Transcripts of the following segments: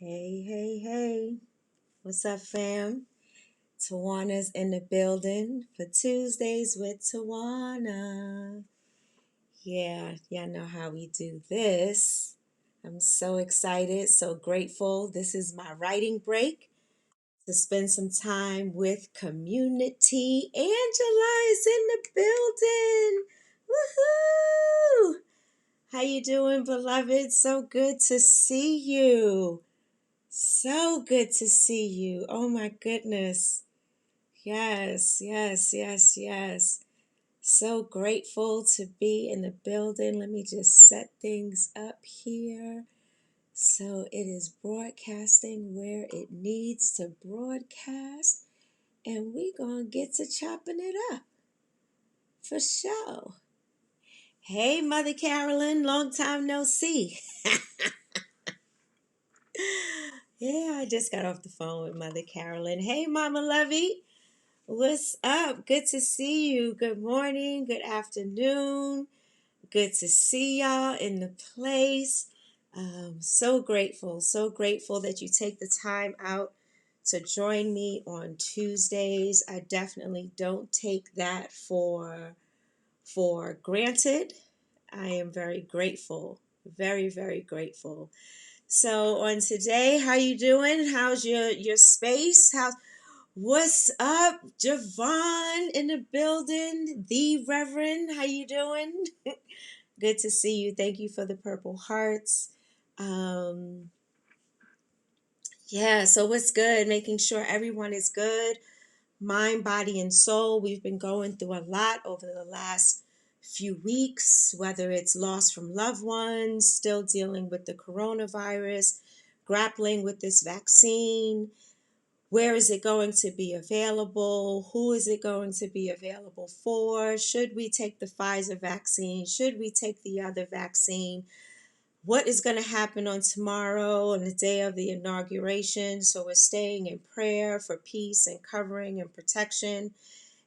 Hey, hey, hey. What's up, fam? Tawana's in the building for Tuesdays with Tawana. Yeah, y'all know how we do this. I'm so excited, so grateful. This is my writing break to spend some time with community. Angela is in the building. Woohoo! How you doing, beloved? So good to see you. So good to see you. Oh my goodness. Yes, yes, yes, yes. So grateful to be in the building. Let me just set things up here. So it is broadcasting where it needs to broadcast. And we gonna get to chopping it up for sure. Hey, Mother Carolyn, long time no see. Yeah, I just got off the phone with Mother Carolyn. Hey, Mama Lovey. What's up? Good to see you. Good morning, good afternoon. Good to see y'all in the place. So grateful that you take the time out to join me on Tuesdays. I definitely don't take that for granted. I am very grateful, very, very grateful. So on today, how you doing? How's your space? What's up, Javon in the building? The Reverend, how you doing? Good to see you. Thank you for the purple hearts. Um, yeah, so what's good? Making sure everyone is good, mind, body, and soul. We've been going through a lot over the last few weeks, whether it's loss from loved ones, still dealing with the coronavirus, grappling with this vaccine. Where is it going to be available? Who is it going to be available for? Should we take the Pfizer vaccine? Should we take the other vaccine? What is going to happen on tomorrow and the day of the inauguration? So we're staying in prayer for peace and covering and protection,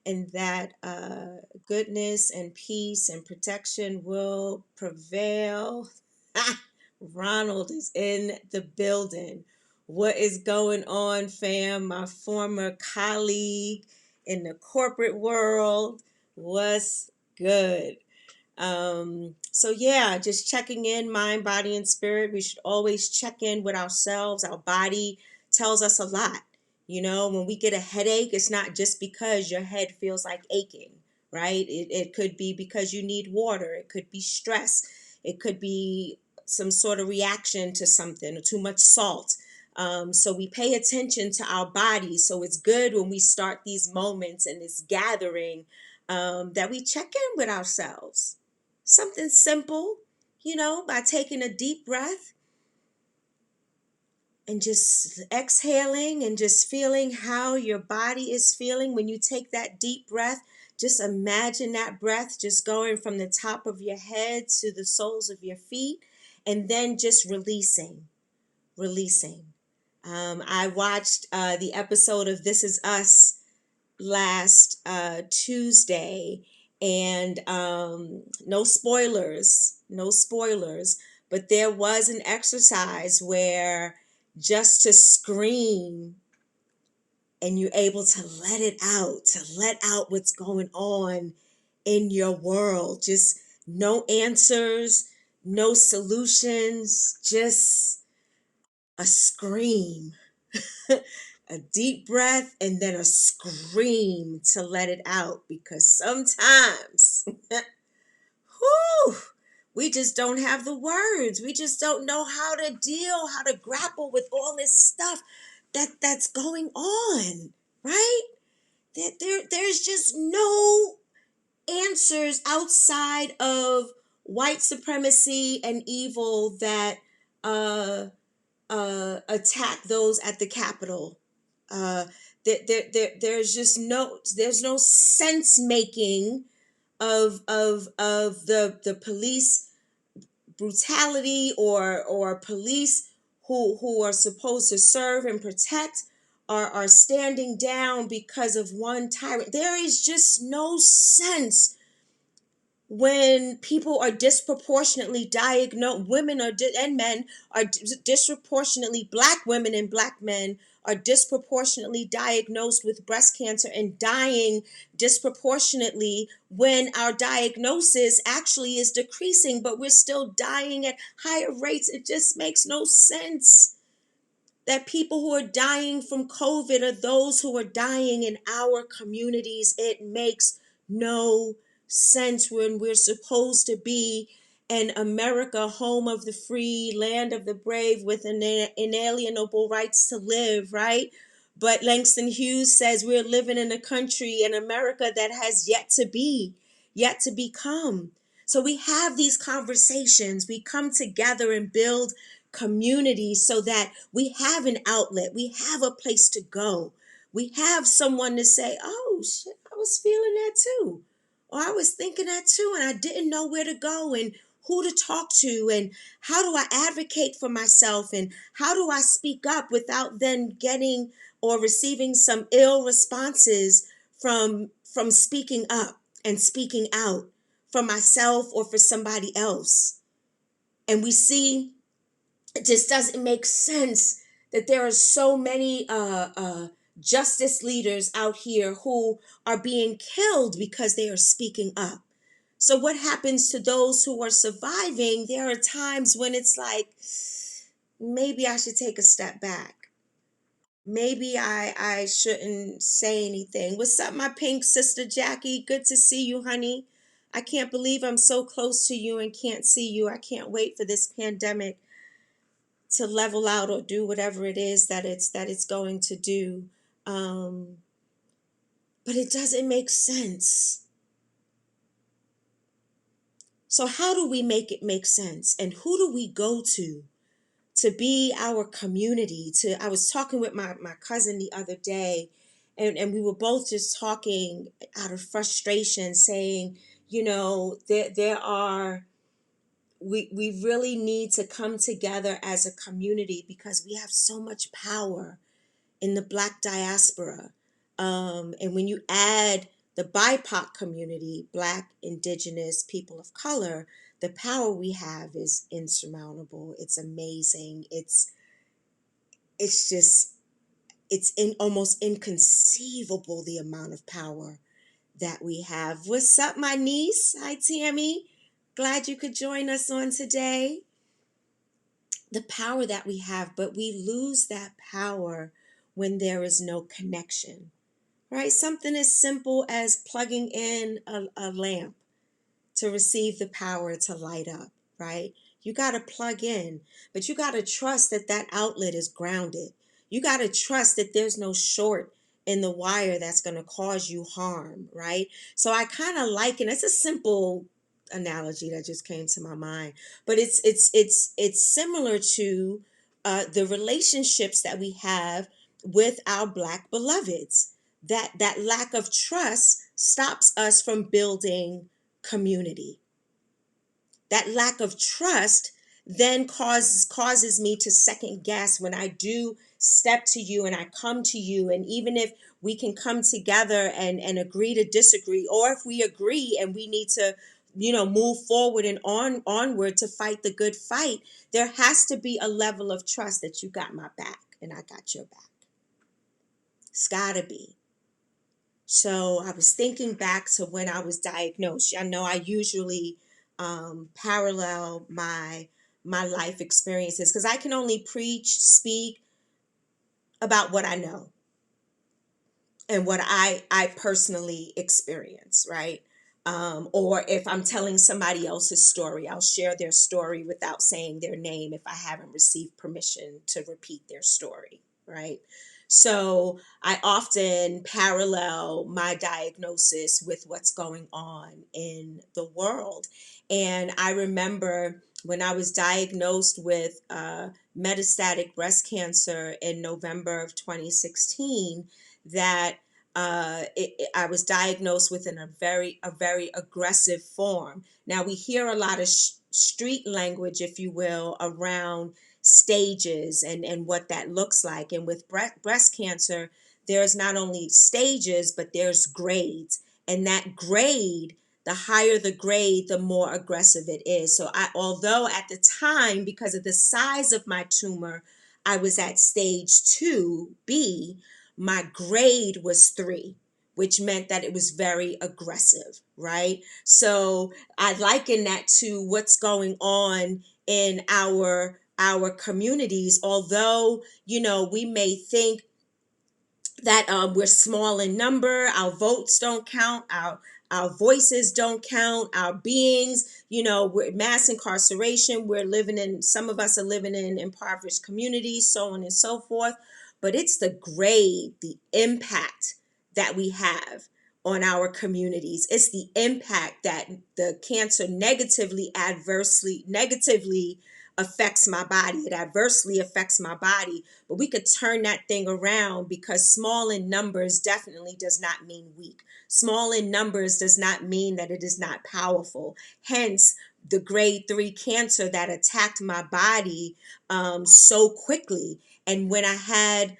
and that goodness and peace and protection will prevail. Ronald is in the building. What is going on, fam? My former colleague in the corporate world. What's good? So yeah, just checking in, mind, body, and spirit. We should always check in with ourselves. Our body tells us a lot. You know, when we get a headache, it's not just because your head feels like aching, right? It could be because you need water. It could be stress. It could be some sort of reaction to something or too much salt. So we pay attention to our bodies. So it's good when we start these moments and this gathering, that we check in with ourselves. Something simple, by taking a deep breath and just exhaling and just feeling how your body is feeling when you take that deep breath. Just imagine that breath just going from the top of your head to the soles of your feet, and then just releasing. I watched the episode of This Is Us last Tuesday, and no spoilers, but there was an exercise where just to scream and you're able to let out what's going on in your world. Just no answers, no solutions, just a scream. A deep breath and then a scream to let it out, because sometimes whew, we just don't have the words. We just don't know how to grapple with all this stuff that's going on, right? There's just no answers outside of white supremacy and evil that uh attack those at the Capitol. Uh, there's no sense making of the police brutality, or police who are supposed to serve and protect are standing down because of one tyrant. There is just no sense when people are disproportionately diagnosed, women are and men are disproportionately, black women and black men are disproportionately diagnosed with breast cancer and dying disproportionately, when our diagnosis actually is decreasing, but we're still dying at higher rates. It just makes no sense that people who are dying from COVID are those who are dying in our communities. It makes no sense when we're supposed to be an America, home of the free, land of the brave, with inalienable rights to live, right? But Langston Hughes says we're living in a country, in America, that has yet to be, yet to become. So we have these conversations, we come together and build community so that we have an outlet, we have a place to go, we have someone to say, oh shit, I was feeling that too, or I was thinking that too, and I didn't know where to go and who to talk to, and how do I advocate for myself, and how do I speak up without then getting or receiving some ill responses from speaking up and speaking out for myself or for somebody else. And we see, it just doesn't make sense that there are so many justice leaders out here who are being killed because they are speaking up. So what happens to those who are surviving? There are times when it's like, maybe I should take a step back. Maybe I shouldn't say anything. What's up, my pink sister Jackie? Good to see you, honey. I can't believe I'm so close to you and can't see you. I can't wait for this pandemic to level out or do whatever it is that it's going to do. Um, but it doesn't make sense. So how do we make it make sense? And who do we go to be our community? To I was talking with my cousin the other day, and we were both just talking out of frustration, saying, there are, we really need to come together as a community because we have so much power in the Black diaspora. And when you add the BIPOC community, Black, Indigenous, people of color, the power we have is insurmountable. It's amazing. It's just, it's almost inconceivable, the amount of power that we have. What's up, my niece? Hi, Tammy. Glad you could join us on today. The power that we have, but we lose that power when there is no connection, right? Something as simple as plugging in a lamp to receive the power to light up, right? You got to plug in, but you got to trust that that outlet is grounded. You got to trust that there's no short in the wire that's going to cause you harm, right? So I kind of liken, it's a simple analogy that just came to my mind, but it's similar to the relationships that we have with our Black beloveds. That lack of trust stops us from building community. That lack of trust then causes me to second guess when I do step to you and I come to you, and even if we can come together and agree to disagree, or if we agree and we need to move forward and onward to fight the good fight, there has to be a level of trust that you got my back and I got your back. It's gotta be. So I was thinking back to when I was diagnosed. I know I usually parallel my life experiences because I can only preach, speak about what I know and what I personally experience, right? Or if I'm telling somebody else's story, I'll share their story without saying their name if I haven't received permission to repeat their story, right? So I often parallel my diagnosis with what's going on in the world. And I remember when I was diagnosed with metastatic breast cancer in November of 2016, that I was diagnosed with a very aggressive form. Now we hear a lot of street language, if you will, around stages and what that looks like. And with breast cancer, there's not only stages, but there's grades. And that grade, the higher the grade, the more aggressive it is. So although at the time, because of the size of my tumor, I was at stage 2B, my grade was 3, which meant that it was very aggressive, right? So I liken that to what's going on in our communities. Although, we may think that we're small in number, our votes don't count, our voices don't count, our beings, we're mass incarceration, some of us are living in impoverished communities, so on and so forth. But it's the grade, the impact that we have on our communities. It's the impact that the cancer negatively affects my body. It adversely affects my body. But we could turn that thing around, because small in numbers definitely does not mean weak. Small in numbers does not mean that it is not powerful. Hence, the grade 3 cancer that attacked my body so quickly. And when I had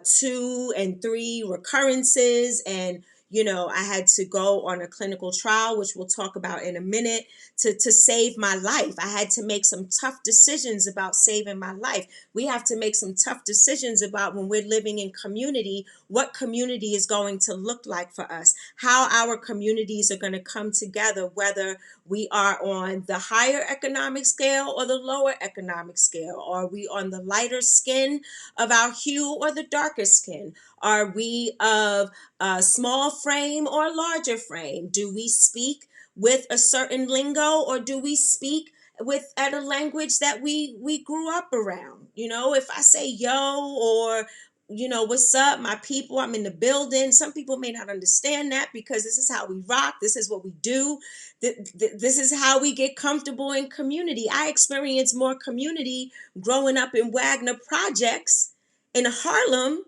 2 and 3 recurrences, and I had to go on a clinical trial, which we'll talk about in a minute, to save my life. I had to make some tough decisions about saving my life. We have to make some tough decisions about, when we're living in community, what community is going to look like for us, how our communities are going to come together, whether we are on the higher economic scale or the lower economic scale. Are we on the lighter skin of our hue or the darker skin? Are we of a small frame or larger frame? Do we speak with a certain lingo, or do we speak with at a language that we grew up around? If I say yo, or what's up, my people, I'm in the building, some people may not understand that, because this is how we rock, this is what we do, this is how we get comfortable in community. I experienced more community growing up in Wagner projects in Harlem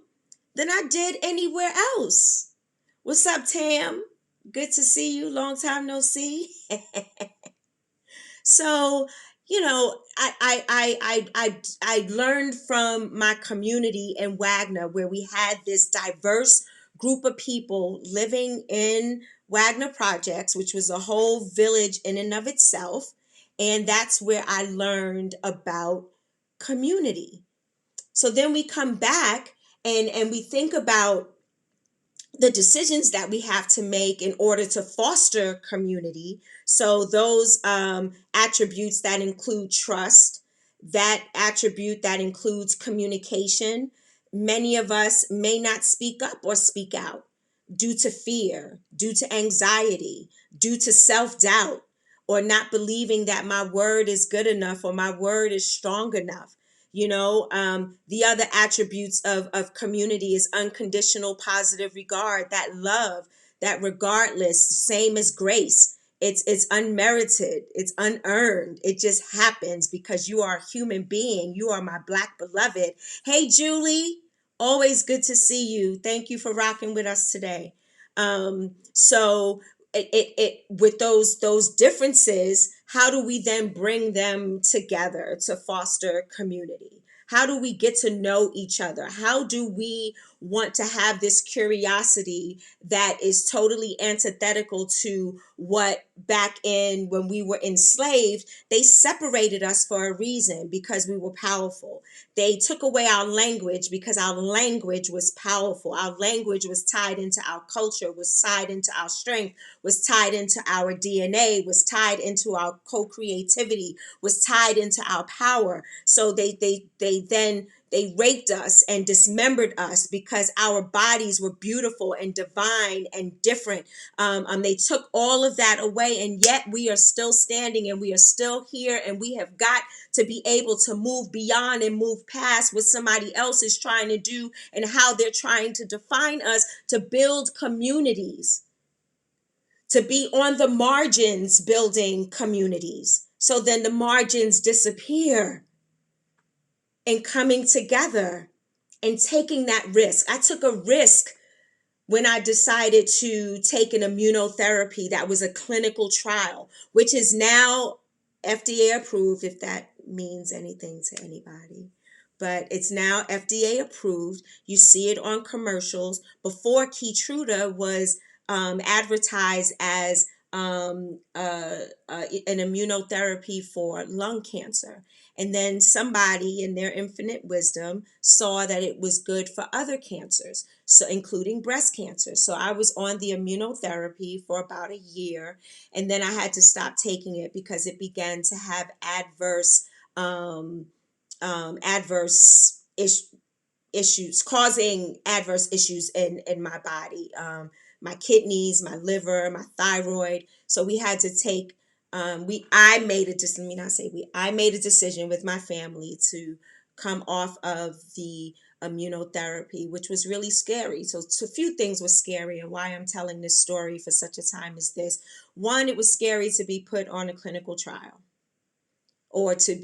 than I did anywhere else. What's up, Tam? Good to see you. Long time no see. So, I learned from my community in Wagner, where we had this diverse group of people living in Wagner projects, which was a whole village in and of itself. And that's where I learned about community. So then we come back, and we think about the decisions that we have to make in order to foster community. So those attributes that include trust, that attribute that includes communication. Many of us may not speak up or speak out due to fear, due to anxiety, due to self-doubt, or not believing that my word is good enough or my word is strong enough. The other attributes of community is unconditional positive regard, that love, that regardless, same as grace. It's unmerited, it's unearned. It just happens because you are a human being. You are my Black beloved. Hey, Julie, always good to see you. Thank you for rocking with us today. So with those differences, how do we then bring them together to foster community? How do we get to know each other? How do we want to have this curiosity that is totally antithetical to what, back in when we were enslaved, they separated us for a reason, because we were powerful. They took away our language because our language was powerful. Our language was tied into our culture, was tied into our strength, was tied into our DNA, was tied into our co-creativity, was tied into our power. So they raped us and dismembered us because our bodies were beautiful and divine and different. They took all of that away, and yet we are still standing, and we are still here, and we have got to be able to move beyond and move past what somebody else is trying to do and how they're trying to define us, to build communities, to be on the margins building communities. So then the margins disappear, and coming together and taking that risk. I took a risk when I decided to take an immunotherapy that was a clinical trial, which is now FDA approved, if that means anything to anybody. But it's now FDA approved. You see it on commercials. Before, Keytruda was advertised as an immunotherapy for lung cancer. And then somebody in their infinite wisdom saw that it was good for other cancers, so including breast cancer. So I was on the immunotherapy for about a year, and then I had to stop taking it because it began to have um, adverse issues, causing adverse issues in my body, my kidneys, my liver, my thyroid. So we had to take, I made a decision, let me not say we, I made a decision with my family to come off of the immunotherapy, which was really scary. So a few things were scary, and why I'm telling this story for such a time as this. One, it was scary to be put on a clinical trial, or to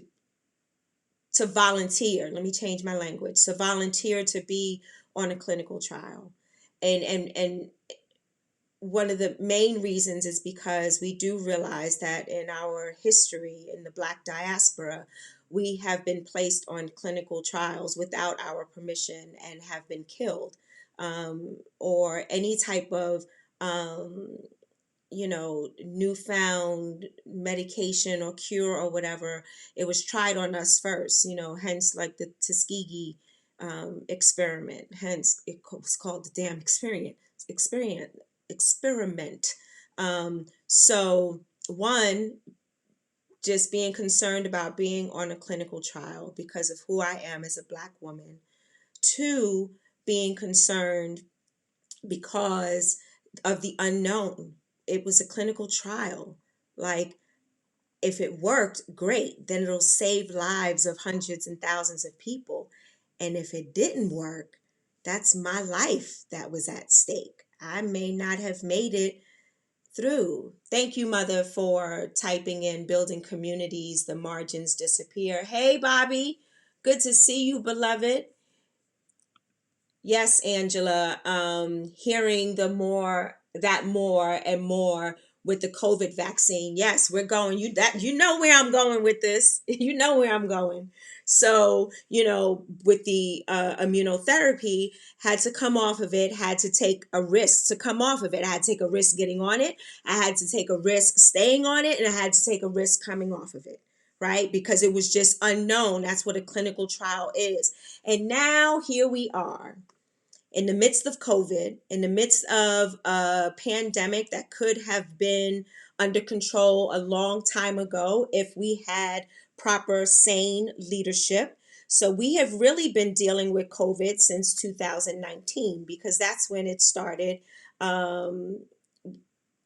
volunteer. Let me change my language. To volunteer to be on a clinical trial. And one of the main reasons is because we do realize that in our history in the Black diaspora, we have been placed on clinical trials without our permission and have been killed, or any type of um, newfound medication or cure or whatever. It was tried on us first, hence like the Tuskegee experiment. Hence it was called the damn experiment. So one, just being concerned about being on a clinical trial because of who I am as a Black woman. Two, being concerned because of the unknown. It was a clinical trial. Like, if it worked, great, then it'll save lives of hundreds and thousands of people. And if it didn't work, that's my life that was at stake. I may not have made it through. Thank you, Mother, for typing in building communities, the margins disappear. Hey, Bobby, good to see you, beloved. Yes, Angela. Hearing more and more with the COVID vaccine. Yes, we're going. You know where I'm going with this. You know where I'm going. So, with the immunotherapy, had to come off of it. Had to take a risk to come off of it. I had to take a risk getting on it. I had to take a risk staying on it, and I had to take a risk coming off of it. Right, because it was just unknown. That's what a clinical trial is. And now here we are in the midst of COVID, in the midst of a pandemic that could have been under control a long time ago if we had proper, sane leadership. So we have really been dealing with COVID since 2019 because that's when it started. Um,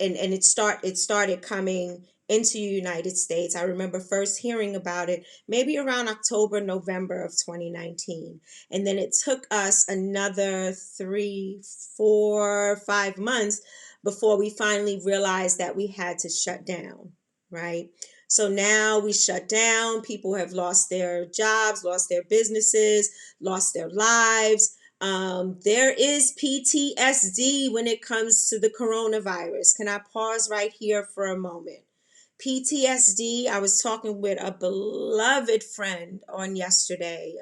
and it started coming into the United States. I remember first hearing about it maybe around October, November of 2019. And then it took us another 3, 4, 5 months before we finally realized that we had to shut down, right? So now we shut down. People have lost their jobs, lost their businesses, lost their lives. There is PTSD when it comes to the coronavirus. Can I pause right here for a moment? PTSD, I was talking with a beloved friend on yesterday,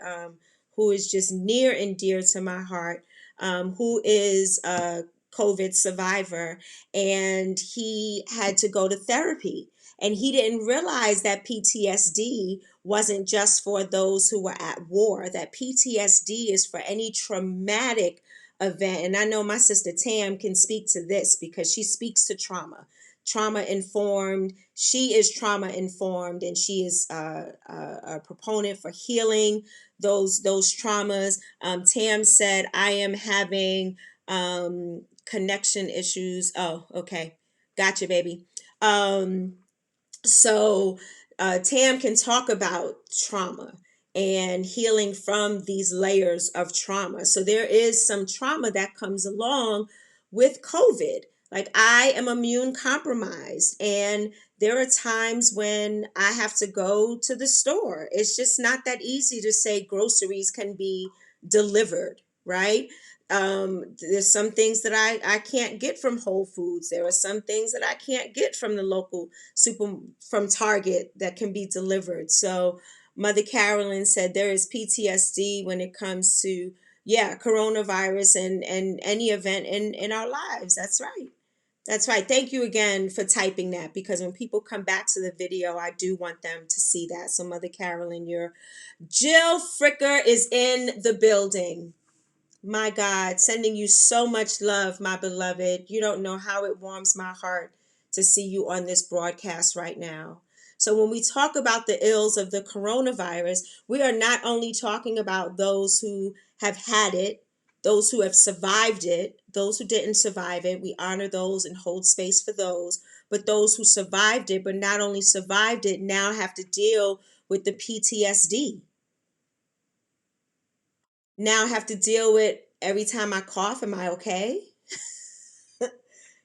who is just near and dear to my heart, who is a COVID survivor, and he had to go to therapy. And he didn't realize that PTSD wasn't just for those who were at war, that PTSD is for any traumatic event. And I know my sister Tam can speak to this because she speaks to trauma informed. She is trauma informed, and she is a proponent for healing those traumas. Tam said, I am having connection issues. Oh, okay. Gotcha, baby. Um, so Tam can talk about trauma and healing from these layers of trauma. So there is some trauma that comes along with COVID. Like, I am immune compromised, and there are times when I have to go to the store. It's just not that easy to say groceries can be delivered, right? There's some things that I can't get from Whole Foods. There are some things that I can't get from the local from Target that can be delivered. So Mother Carolyn said there is PTSD when it comes to, yeah, coronavirus and any event in our lives. That's right. That's right. Thank you again for typing that, because when people come back to the video, I do want them to see that. So, Mother Carolyn, your Jill Fricker is in the building. My God, sending you so much love, my beloved. You don't know how it warms my heart to see you on this broadcast right now. So, when we talk about the ills of the coronavirus, we are not only talking about those who have had it, those who have survived it, those who didn't survive it. We honor those and hold space for those. But those who survived it, but not only survived it, now have to deal with the PTSD. Now I have to deal with every time I cough, am I okay?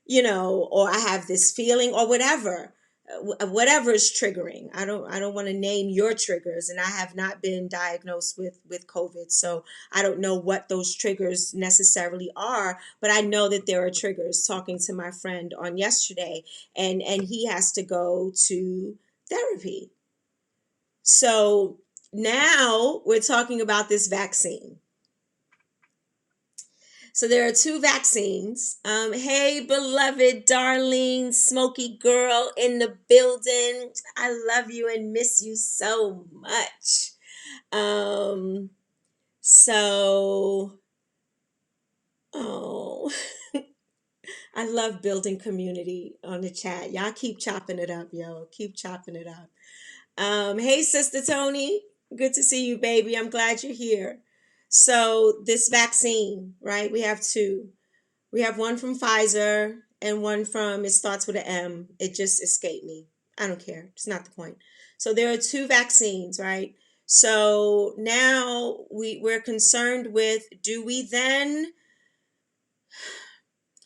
Or I have this feeling or whatever. Whatever is triggering. I don't want to name your triggers, and I have not been diagnosed with COVID. So I don't know what those triggers necessarily are, but I know that there are triggers. Talking to my friend on yesterday, and he has to go to therapy. So now we're talking about this vaccine. So there are two vaccines. Hey, beloved, Darlene, Smoky Girl in the building. I love you and miss you so much. Um, so, oh, I love building community on the chat. Y'all keep chopping it up, yo. Keep chopping it up. Hey, Sister Tony. Good to see you, baby. I'm glad you're here. So, this vaccine, right? We have two. We have one from Pfizer and one from, it starts with an M. It just escaped me. I don't care. It's not the point. So there are two vaccines, right? So now we're concerned with, do we then,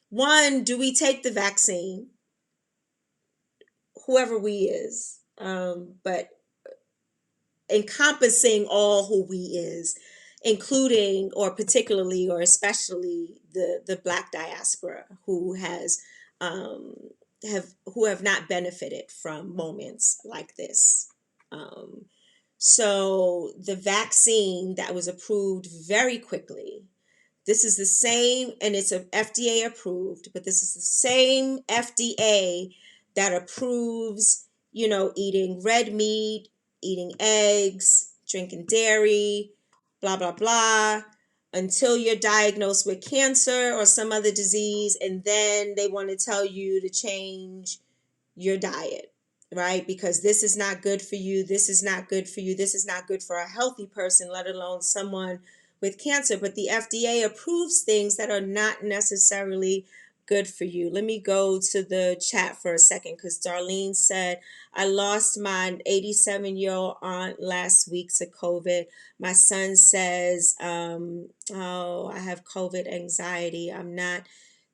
one, do we take the vaccine, whoever we is, but encompassing all who we is, including or particularly or especially the Black diaspora who has um, have not benefited from moments like this. Um, so the vaccine that was approved very quickly, this is the same, and it's a FDA approved, but this is the same FDA that approves, eating red meat, eating eggs, drinking dairy, blah, blah, blah, until you're diagnosed with cancer or some other disease. And then they want to tell you to change your diet, right? Because this is not good for you. This is not good for you. This is not good for a healthy person, let alone someone with cancer. But the FDA approves things that are not necessarily good for you. Let me go to the chat for a second, because Darlene said, I lost my 87-year-old aunt last week to COVID. My son says, oh, I have COVID anxiety. I'm not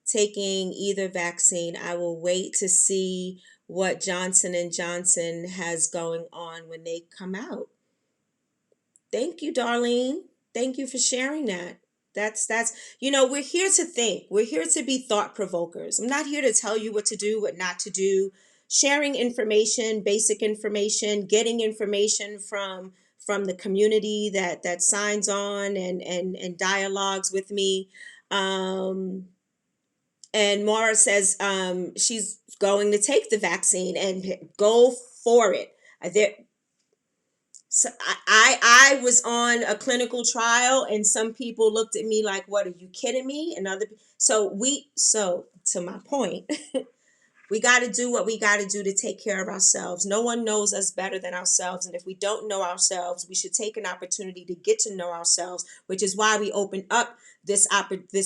taking either vaccine. I will wait to see what Johnson and Johnson has going on when they come out. Thank you, Darlene. Thank you for sharing that. That's we're here to think. We're here to be thought provokers. I'm not here to tell you what to do, what not to do. Sharing information, basic information, getting information from the community that signs on and dialogues with me. And Mara says she's going to take the vaccine and go for it. There, so I was on a clinical trial, and some people looked at me like, "What, are you kidding me?" And so to my point, we got to do what we got to do to take care of ourselves. No one knows us better than ourselves. And if we don't know ourselves, we should take an opportunity to get to know ourselves, which is why we open up this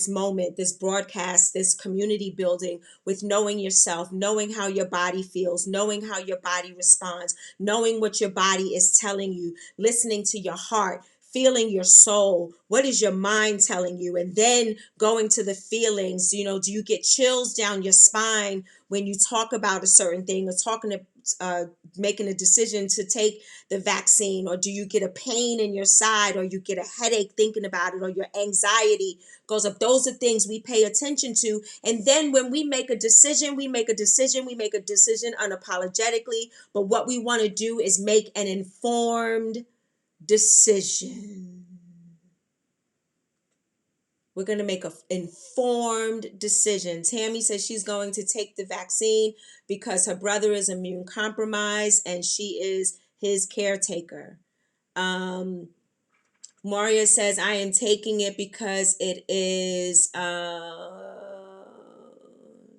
moment, this broadcast, this community building with knowing yourself, knowing how your body feels, knowing how your body responds, knowing what your body is telling you, listening to your heart, feeling your soul. What is your mind telling you? And then going to the feelings. Do you get chills down your spine when you talk about a certain thing, or making a decision to take the vaccine? Or do you get a pain in your side, or you get a headache thinking about it, or your anxiety goes up? Those are things we pay attention to. And then when we make a decision, we make a decision unapologetically. But what we want to do is make an informed decision. We're going to make informed decisions. Tammy says she's going to take the vaccine because her brother is immune compromised and she is his caretaker. Maria says, I am taking it because it is a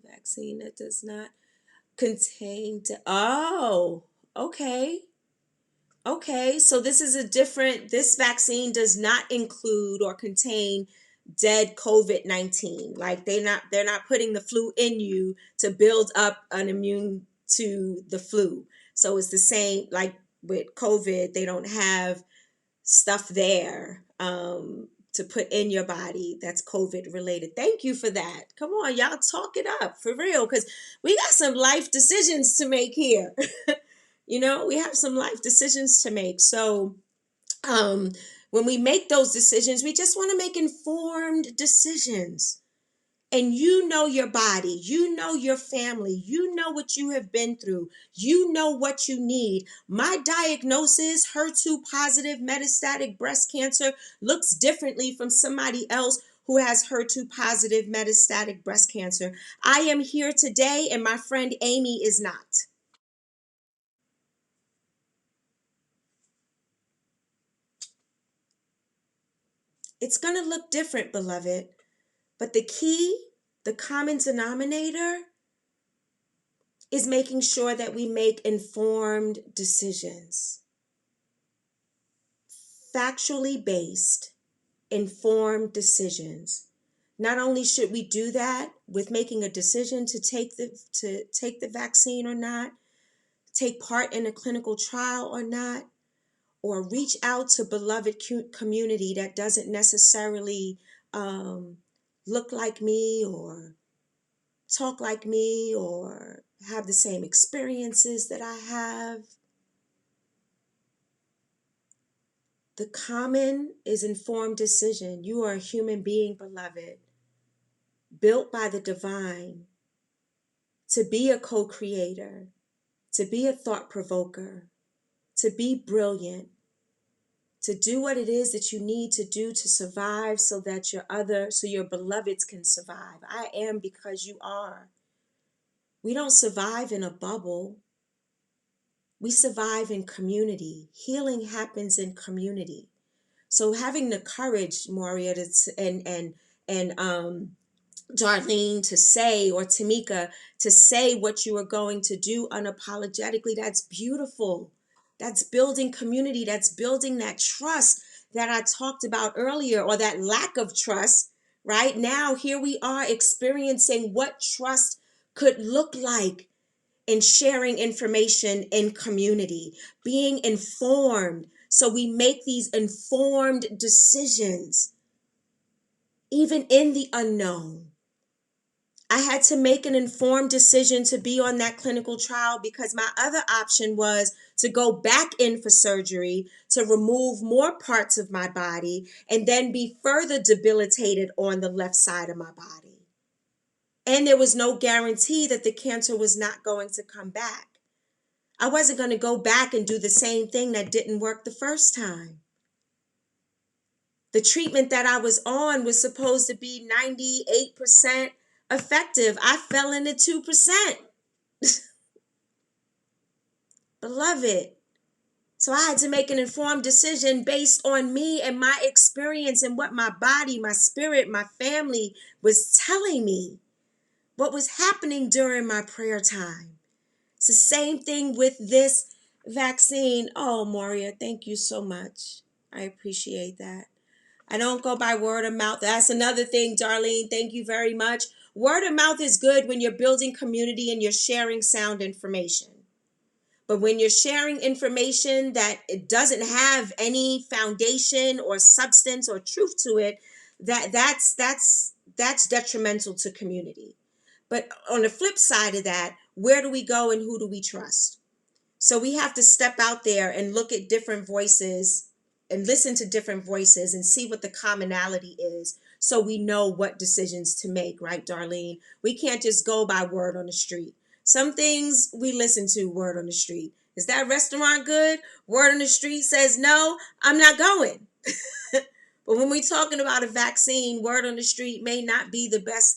vaccine that does not contain. Oh, okay. Okay, so this vaccine does not include or contain dead COVID-19. Like they're not putting the flu in you to build up an immune to the flu. So it's the same like with COVID, they don't have stuff there to put in your body that's COVID related. Thank you for that. Come on, y'all talk it up for real, because we got some life decisions to make here. We have some life decisions to make. So um, when we make those decisions, we just want to make informed decisions. And you know your body, you know your family, you know what you have been through, you know what you need. My diagnosis, HER2 positive metastatic breast cancer, looks differently from somebody else who has HER2 positive metastatic breast cancer. I am here today and my friend Amy is not. It's going to look different, beloved. But the key, the common denominator, is making sure that we make informed decisions. Factually based, informed decisions. Not only should we do that with making a decision to take the vaccine or not, take part in a clinical trial or not, or reach out to beloved community that doesn't necessarily look like me or talk like me or have the same experiences that I have. The common is informed decision. You are a human being, beloved, built by the divine to be a co-creator, to be a thought provoker, to be brilliant, to do what it is that you need to do to survive so that your beloveds can survive. I am because you are. We don't survive in a bubble. We survive in community. Healing happens in community. So having the courage, Moria, and Darlene to say, or Tamika to say what you are going to do unapologetically, that's beautiful. That's building community. That's building that trust that I talked about earlier, or that lack of trust. Right now, here we are experiencing what trust could look like in sharing information in community, being informed. So we make these informed decisions, even in the unknown. I had to make an informed decision to be on that clinical trial because my other option was to go back in for surgery to remove more parts of my body and then be further debilitated on the left side of my body. And there was no guarantee that the cancer was not going to come back. I wasn't going to go back and do the same thing that didn't work the first time. The treatment that I was on was supposed to be 98% effective. I fell into 2%. Beloved. So I had to make an informed decision based on me and my experience and what my body, my spirit, my family was telling me, what was happening during my prayer time. It's the same thing with this vaccine. Oh, Moria, thank you so much. I appreciate that. I don't go by word of mouth. That's another thing, Darlene. Thank you very much. Word of mouth is good when you're building community and you're sharing sound information. But when you're sharing information that it doesn't have any foundation or substance or truth to it, that's detrimental to community. But on the flip side of that, where do we go and who do we trust? So we have to step out there and look at different voices and listen to different voices and see what the commonality is so we know what decisions to make, right, Darlene? We can't just go by word on the street. Some things we listen to word on the street. Is that restaurant good? Word on the street says no, I'm not going. But when we're talking about a vaccine, word on the street may not be the best thing.